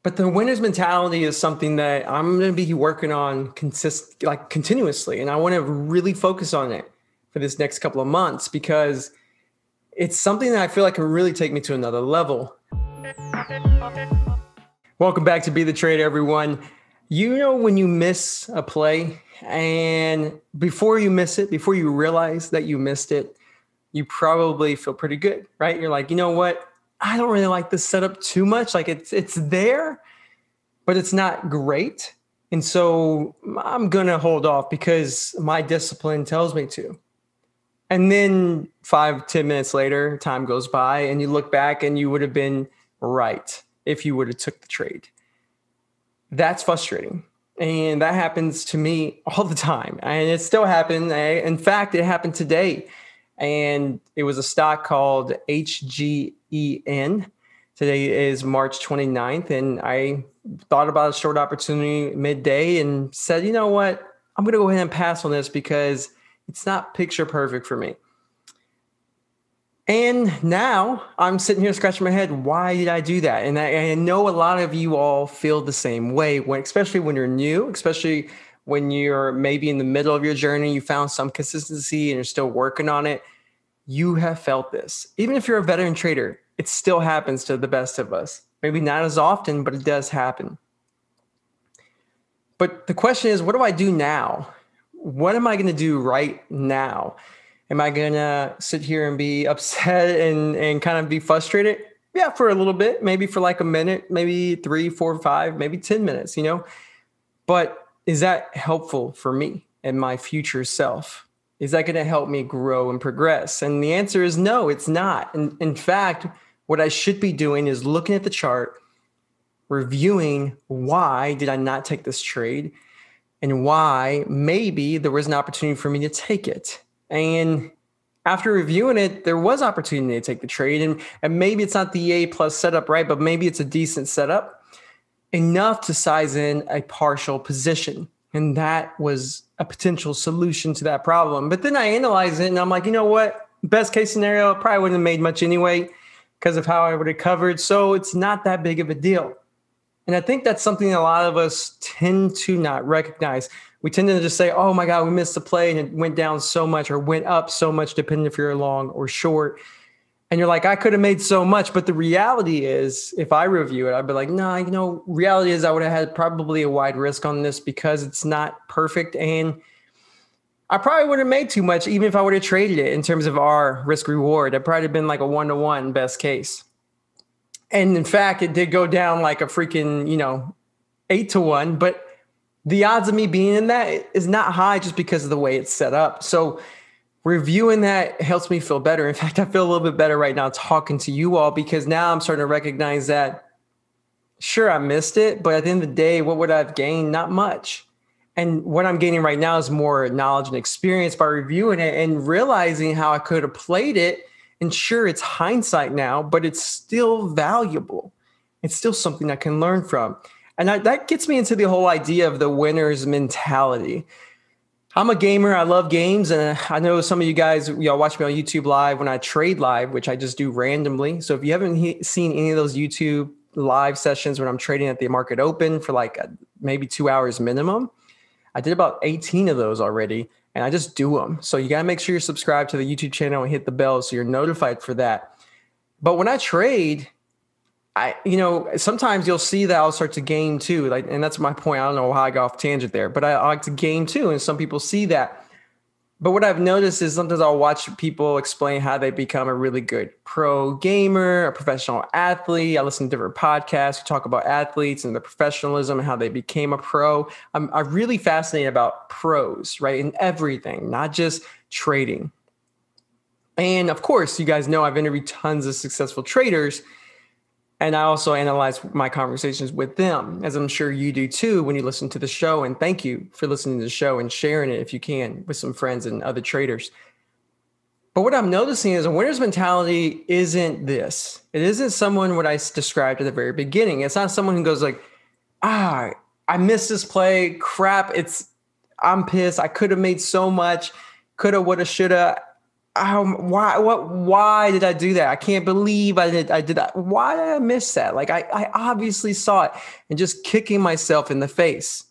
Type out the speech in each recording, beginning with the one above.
But the winner's mentality is something that I'm going to be working on continuously. And I want to really focus on it for this next couple of months because it's something that I feel like can really take me to another level. Welcome back to Be the Trader, everyone. You know, when you miss a play and before you miss it, before you realize that you missed it, you probably feel pretty good, right? You're like, you know what? I don't really like this setup too much. Like it's there, but it's not great. And so I'm going to hold off because my discipline tells me to. And then 5-10 minutes later, time goes by and you look back and you would have been right if you would have took the trade. That's frustrating. And that happens to me all the time. And it still happened. In fact, it happened today. And it was a stock called HGEN. Today is March 29th. And I thought about a short opportunity midday and said, you know what? I'm going to go ahead and pass on this because it's not picture perfect for me. And now I'm sitting here scratching my head. Why did I do that? And I know a lot of you all feel the same way, especially when you're new, especially when you're maybe in the middle of your journey, you found some consistency and you're still working on it. You have felt this. Even if you're a veteran trader, it still happens to the best of us. Maybe not as often, but it does happen. But the question is, what do I do now? What am I going to do right now? Am I going to sit here and be upset and kind of be frustrated? Yeah, for a little bit, maybe for like a minute, maybe 3, 4, 5, maybe 10 minutes, But is that helpful for me and my future self? Is that going to help me grow and progress? And the answer is no, it's not. And in fact, what I should be doing is looking at the chart, reviewing why did I not take this trade and why maybe there was an opportunity for me to take it. And after reviewing it, there was opportunity to take the trade. And maybe it's not the A plus setup, right? But maybe it's a decent setup enough to size in a partial position. And that was a potential solution to that problem. But then I analyze it and I'm like, you know what? Best case scenario, I probably wouldn't have made much anyway because of how I would have covered. So it's not that big of a deal. And I think that's something a lot of us tend to not recognize. We tend to just say, oh my God, we missed a play and it went down so much or went up so much, depending if you're long or short. And you're like, I could have made so much. But the reality is, if I review it, I'd be like, nah, reality is I would have had probably a wide risk on this because it's not perfect. And I probably would have made too much, even if I would have traded it in terms of our risk reward. It probably have been like a 1-to-1 best case. And in fact, it did go down like a freaking, 8-to-1. But the odds of me being in that is not high just because of the way it's set up. So reviewing that helps me feel better. In fact, I feel a little bit better right now talking to you all because now I'm starting to recognize that, sure, I missed it, but at the end of the day, what would I have gained? Not much. And what I'm gaining right now is more knowledge and experience by reviewing it and realizing how I could have played it. And sure, it's hindsight now, but it's still valuable. It's still something I can learn from. And that gets me into the whole idea of the winner's mentality. I'm a gamer. I love games. And I know some of you guys, y'all watch me on YouTube Live when I trade live, which I just do randomly. So if you haven't seen any of those YouTube live sessions when I'm trading at the market open for like maybe 2 hours minimum, I did about 18 of those already. And I just do them. So you got to make sure you're subscribed to the YouTube channel and hit the bell so you're notified for that. But when I trade, sometimes you'll see that I'll start to game too. And that's my point. I don't know how I got off tangent there, but I like to game too. And some people see that. But what I've noticed is sometimes I'll watch people explain how they become a really good pro gamer, a professional athlete. I listen to different podcasts who talk about athletes and the professionalism and how they became a pro. I'm really fascinated about pros, right? In everything, not just trading. And of course, you guys know I've interviewed tons of successful traders. And I also analyze my conversations with them, as I'm sure you do too when you listen to the show. And thank you for listening to the show and sharing it if you can with some friends and other traders. But what I'm noticing is a winner's mentality isn't this. It isn't someone what I described at the very beginning. It's not someone who goes like, I missed this play. Crap. I'm pissed. I could have made so much. Coulda, woulda, shoulda. why did I do that? I can't believe I did that. Why did I miss that? Like I obviously saw it, and just kicking myself in the face.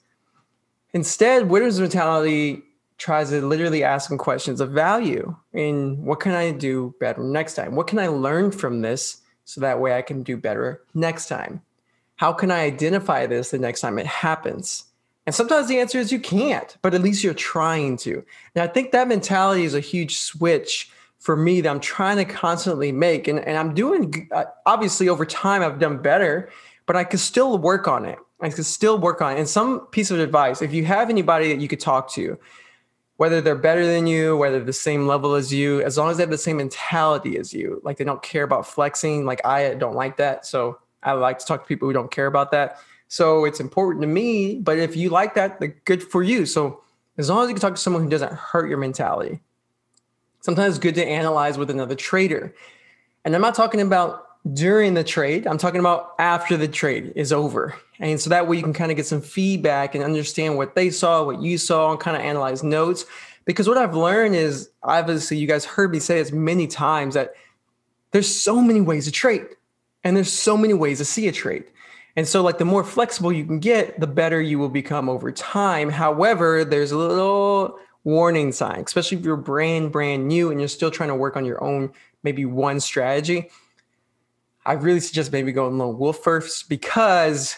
Instead, winner's mentality tries to literally ask some questions of value in what can I do better next time? What can I learn from this so that way I can do better next time? How can I identify this the next time it happens? And sometimes the answer is you can't, but at least you're trying to. And I think that mentality is a huge switch for me that I'm trying to constantly make. And I'm doing, obviously over time, I've done better, but I could still work on it. I could still work on it. And some piece of advice, if you have anybody that you could talk to, whether they're better than you, whether they're the same level as you, as long as they have the same mentality as you, like they don't care about flexing, like I don't like that. So I like to talk to people who don't care about that. So it's important to me, but if you like that, good for you. So as long as you can talk to someone who doesn't hurt your mentality, sometimes it's good to analyze with another trader. And I'm not talking about during the trade. I'm talking about after the trade is over. And so that way you can kind of get some feedback and understand what they saw, what you saw, and kind of analyze notes. Because what I've learned is, obviously, you guys heard me say this many times, that there's so many ways to trade and there's so many ways to see a trade. And so like the more flexible you can get, the better you will become over time. However, there's a little warning sign, especially if you're brand new and you're still trying to work on your own, maybe one strategy. I really suggest maybe going lone wolf first, because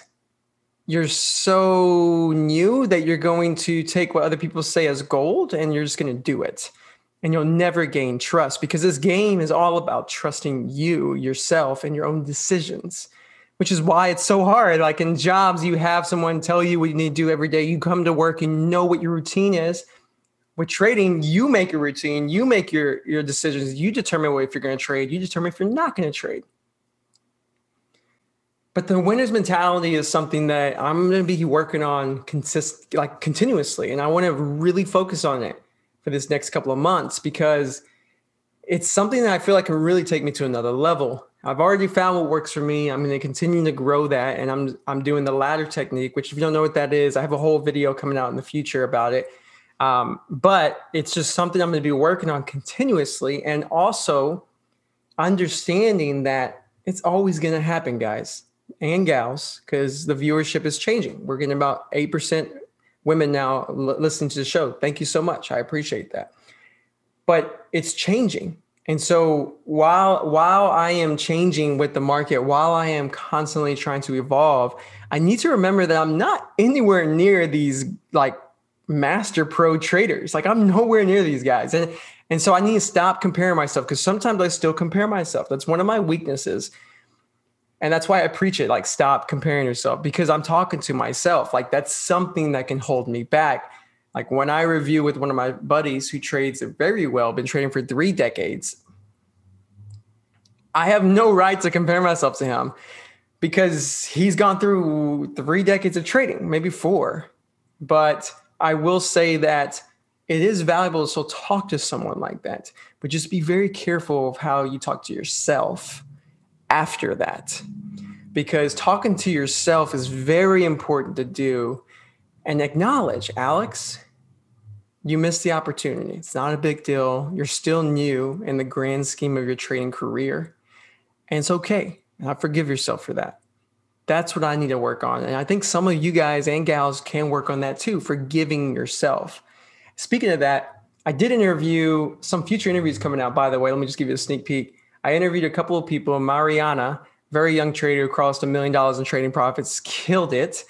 you're so new that you're going to take what other people say as gold and you're just going to do it. And you'll never gain trust, because this game is all about trusting you, yourself, and your own decisions, which is why it's so hard. Like in jobs, you have someone tell you what you need to do every day. You come to work and you know what your routine is. With trading, you make a routine, you make your decisions, you determine if you're going to trade, you determine if you're not going to trade. But the winner's mentality is something that I'm going to be working on continuously. And I want to really focus on it for this next couple of months, because it's something that I feel like can really take me to another level. I've already found what works for me. I'm going to continue to grow that. And I'm doing the ladder technique, which, if you don't know what that is, I have a whole video coming out in the future about it. But it's just something I'm going to be working on continuously, and also understanding that it's always going to happen, guys and gals, because the viewership is changing. We're getting about 8% women now listening to the show. Thank you so much. I appreciate that. But it's changing. And so while I am changing with the market, while I am constantly trying to evolve, I need to remember that I'm not anywhere near these like master pro traders. Like I'm nowhere near these guys. And so I need to stop comparing myself, because sometimes I still compare myself. That's one of my weaknesses. And that's why I preach it, like, stop comparing yourself, because I'm talking to myself. Like that's something that can hold me back. Like when I review with one of my buddies who trades very well, been trading for 3 decades, I have no right to compare myself to him, because he's gone through 3 decades of trading, maybe 4. But I will say that it is valuable to still talk to someone like that, but just be very careful of how you talk to yourself after that, because talking to yourself is very important to do. And acknowledge, Alex, you missed the opportunity. It's not a big deal. You're still new in the grand scheme of your trading career, and it's okay. And forgive yourself for that. That's what I need to work on. And I think some of you guys and gals can work on that too, forgiving yourself. Speaking of that, I did interview some future interviews coming out, by the way. Let me just give you a sneak peek. I interviewed a couple of people. Mariana, very young trader, crossed $1 million in trading profits, killed it.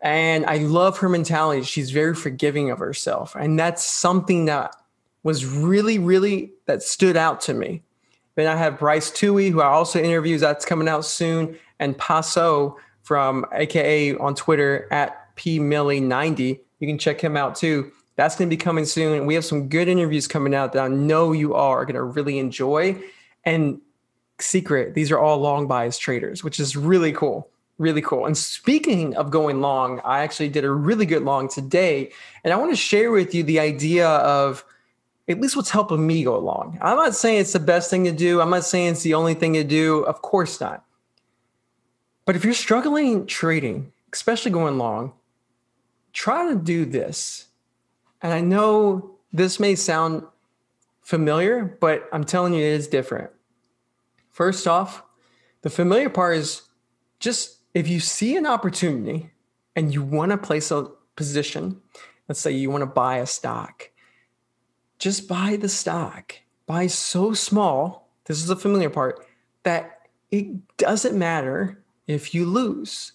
And I love her mentality. She's very forgiving of herself. And that's something that was really, that stood out to me. Then I have Bryce Toohey, who I also interviews. That's coming out soon. And Paso from AKA on Twitter at PMilly90. You can check him out too. That's going to be coming soon. We have some good interviews coming out that I know you all are going to really enjoy. And secret, these are all long bias traders, which is really cool. Really cool. And speaking of going long, I actually did a really good long today. And I want to share with you the idea of at least what's helping me go long. I'm not saying it's the best thing to do. I'm not saying it's the only thing to do. Of course not. But if you're struggling trading, especially going long, try to do this. And I know this may sound familiar, but I'm telling you, it is different. First off, the familiar part is just if you see an opportunity and you want to place a position, let's say you want to buy a stock, just buy the stock. Buy so small, this is the familiar part, that it doesn't matter if you lose.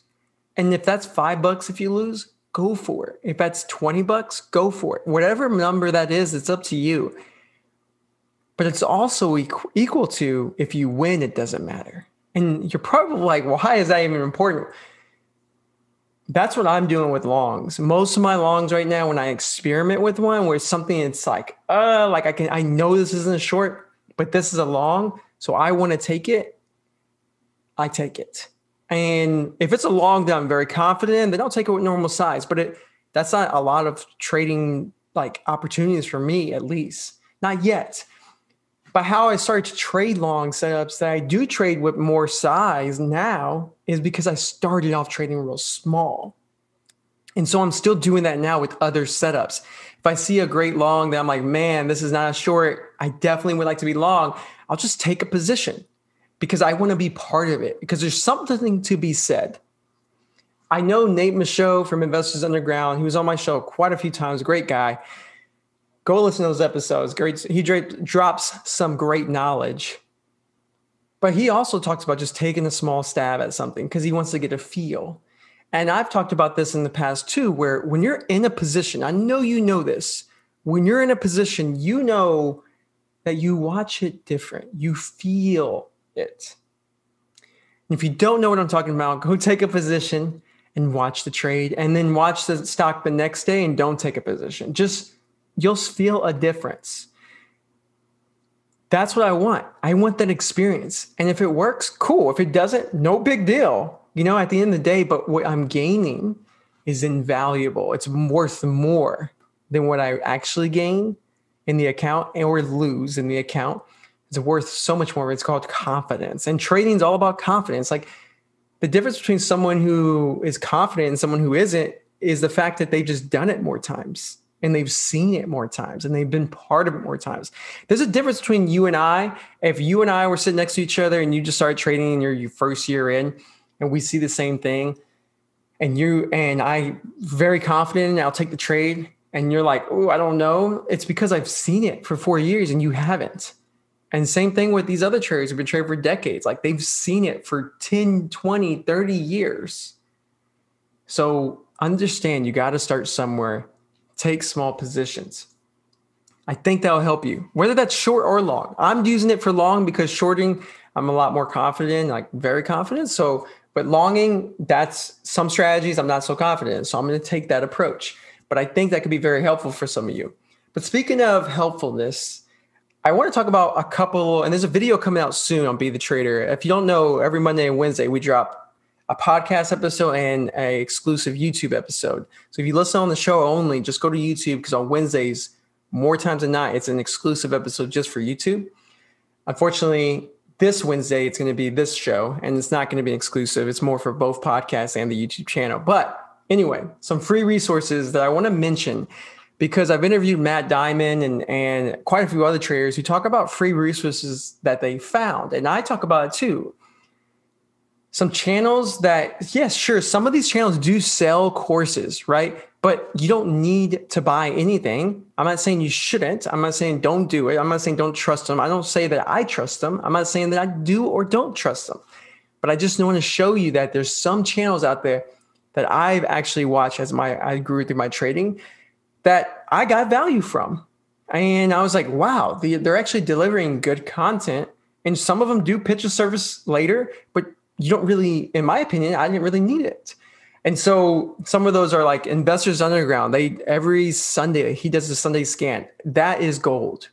And if that's $5 if you lose, go for it. If that's $20, go for it. Whatever number that is, it's up to you. But it's also equal to if you win, it doesn't matter. And you're probably like, why is that even important? That's what I'm doing with longs. Most of my longs right now, when I experiment with one where it's something it's like I know this isn't a short, but this is a long, so I want to take it, I take it. And if it's a long that I'm very confident in, then I'll take it with normal size. But that's not a lot of trading like opportunities for me, at least. Not yet. But how I started to trade long setups that I do trade with more size now is because I started off trading real small. And so I'm still doing that now with other setups. If I see a great long that I'm like, man, this is not a short, I definitely would like to be long, I'll just take a position because I want to be part of it, because there's something to be said. I know Nate Michaud from Investors Underground. He was on my show quite a few times, a great guy. Go listen to those episodes. Great. He drops some great knowledge. But he also talks about just taking a small stab at something because he wants to get a feel. And I've talked about this in the past too, where when you're in a position, I know you know this, when you're in a position, you know that you watch it different. You feel it. And if you don't know what I'm talking about, go take a position and watch the trade and then watch the stock the next day and don't take a position. You'll feel a difference. That's what I want. I want that experience. And if it works, cool. If it doesn't, no big deal. You know, at the end of the day, but what I'm gaining is invaluable. It's worth more than what I actually gain in the account or lose in the account. It's worth so much more. It's called confidence. And trading is all about confidence. Like the difference between someone who is confident and someone who isn't is the fact that they've just done it more times. And they've seen it more times and they've been part of it more times. There's a difference between you and I. If you and I were sitting next to each other and you just started trading in your first year in and we see the same thing and you and I very confident and I'll take the trade and you're like, oh, I don't know. It's because I've seen it for 4 years and you haven't. And same thing with these other traders who've been trading for decades. Like they've seen it for 10, 20, 30 years. So understand you got to start somewhere. Take small positions. I think that'll help you, whether that's short or long. I'm using it for long because shorting, I'm a lot more confident, like very confident. So, but longing, that's some strategies I'm not so confident in. So I'm going to take that approach. But I think that could be very helpful for some of you. But speaking of helpfulness, I want to talk about a couple, and there's a video coming out soon on Be the Trader. If you don't know, every Monday and Wednesday, we drop a podcast episode and an exclusive YouTube episode. So if you listen on the show only, just go to YouTube because on Wednesdays, more times than not, it's an exclusive episode just for YouTube. Unfortunately, this Wednesday, it's going to be this show and it's not going to be exclusive. It's more for both podcasts and the YouTube channel. But anyway, some free resources that I want to mention because I've interviewed Matt Diamond and quite a few other traders who talk about free resources that they found. And I talk about it too. Some channels that, yes, sure, some of these channels do sell courses, right? But you don't need to buy anything. I'm not saying you shouldn't. I'm not saying don't do it. I'm not saying don't trust them. I don't say that I trust them. I'm not saying that I do or don't trust them. But I just want to show you that there's some channels out there that I've actually watched as I grew through my trading that I got value from. And I was like, wow, they're actually delivering good content. And some of them do pitch a service later, but you don't really, in my opinion, I didn't really need it. And so some of those are like Investors Underground. Every Sunday, he does a Sunday scan. That is gold.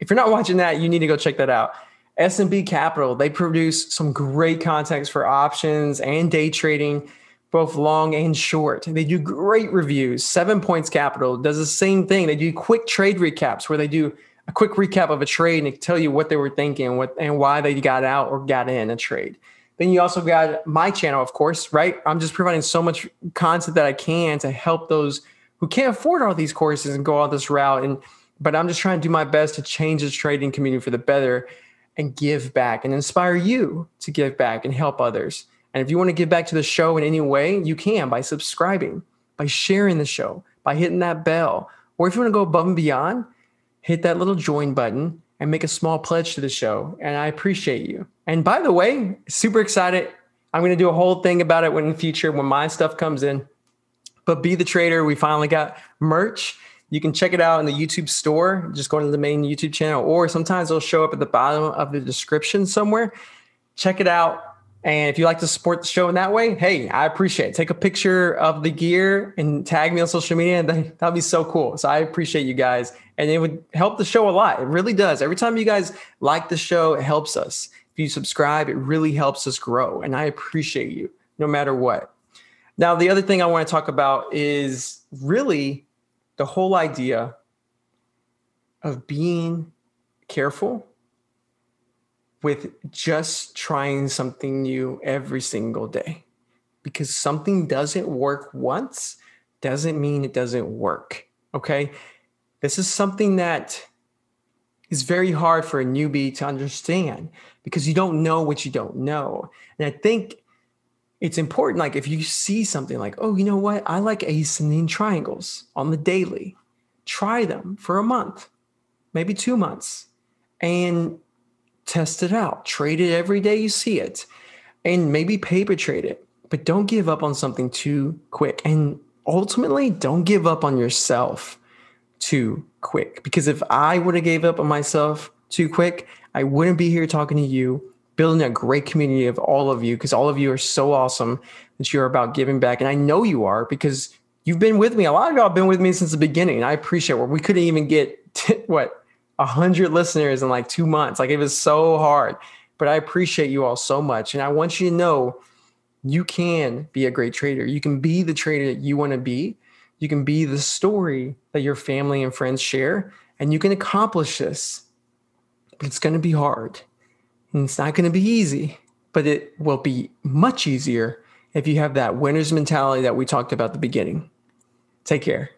If you're not watching that, you need to go check that out. S&B Capital, they produce some great content for options and day trading, both long and short. They do great reviews. 7 Points Capital does the same thing. They do quick trade recaps where they do a quick recap of a trade and they tell you what they were thinking and why they got out or got in a trade. Then you also got my channel, of course, right? I'm just providing so much content that I can to help those who can't afford all these courses and go all this route and but I'm just trying to do my best to change this trading community for the better and give back and inspire you to give back and help others. And if you want to give back to the show in any way, you can by subscribing, by sharing the show, by hitting that bell. Or if you want to go above and beyond, hit that little join button and make a small pledge to the show. And I appreciate you. And by the way, super excited. I'm going to do a whole thing about it in the future when my stuff comes in. But Be the Trader, we finally got merch. You can check it out in the YouTube store. Just go to the main YouTube channel, or sometimes it'll show up at the bottom of the description somewhere. Check it out. And if you like to support the show in that way, hey, I appreciate it. Take a picture of the gear and tag me on social media. And that'd be so cool. So I appreciate you guys. And it would help the show a lot. It really does. Every time you guys like the show, it helps us. If you subscribe, it really helps us grow. And I appreciate you no matter what. Now, the other thing I want to talk about is really the whole idea of being careful with just trying something new every single day. Because something doesn't work once doesn't mean it doesn't work, okay? This is something that is very hard for a newbie to understand because you don't know what you don't know. And I think it's important, like if you see something like, oh, you know what? I like ascending triangles on the daily. Try them for a month, maybe 2 months, and test it out. Trade it every day you see it, and maybe paper trade it. But don't give up on something too quick. And ultimately, don't give up on yourself too quick. Because if I would have gave up on myself too quick, I wouldn't be here talking to you, building a great community of all of you, because all of you are so awesome that you're about giving back. And I know you are, because you've been with me. A lot of y'all have been with me since the beginning. And I appreciate it. We couldn't even get 100 listeners in like 2 months. Like, it was so hard, but I appreciate you all so much. And I want you to know you can be a great trader. You can be the trader that you want to be. You can be the story that your family and friends share, and you can accomplish this. But it's going to be hard. And it's not going to be easy, but it will be much easier if you have that winner's mentality that we talked about at the beginning. Take care.